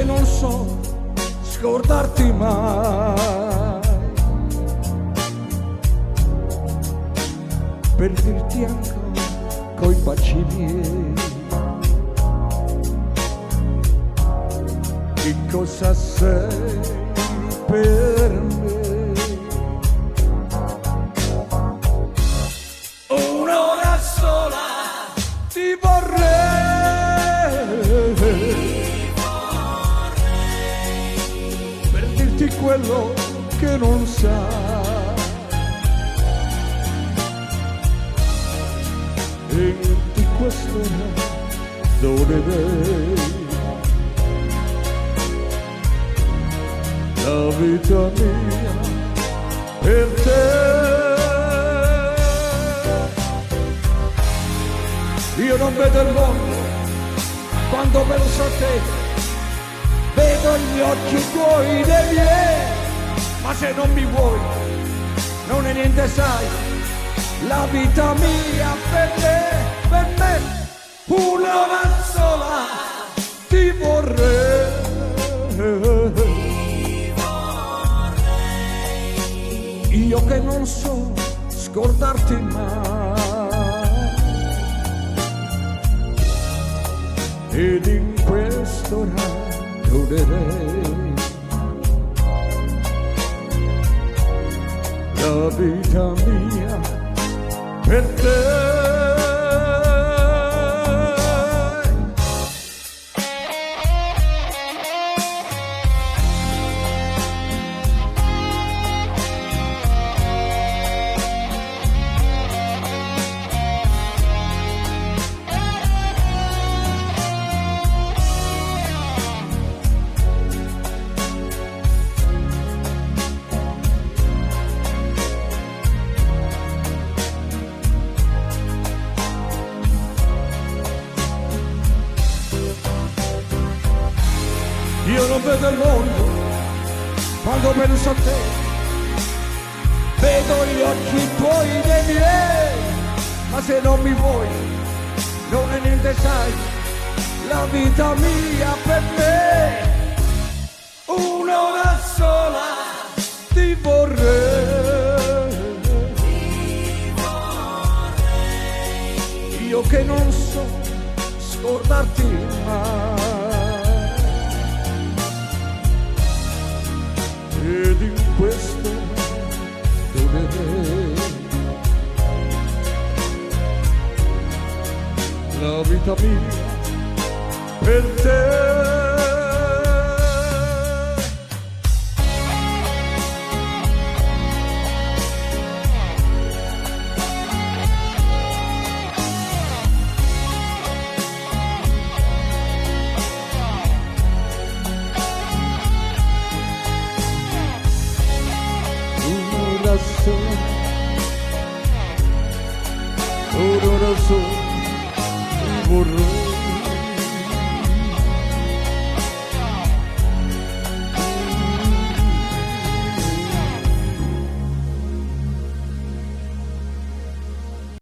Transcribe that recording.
non so scordarti mai, per dirti ancora coi baci miei che cosa sei per me. Un'ora sola ti vorrei, per dirti quello che non sai, e di questo dove sei la vita mia per te. Io non vedo il mondo quando penso a te, vedo gli occhi tuoi dei miei, ma se non mi vuoi non è niente, sai, la vita mia per me, un'ora sola ti vorrei. Io che non so scordarti mai, ed in quest'ora goderei la vita mia per te. Io non vedo il mondo quando penso a te, vedo gli occhi tuoi dei miei, ma se non mi vuoi non è niente, sai, la vita mia per me, un'ora sola ti vorrei. Io che non so scordarti mai, ed in questo dove la vita mia per te. Un'ora sola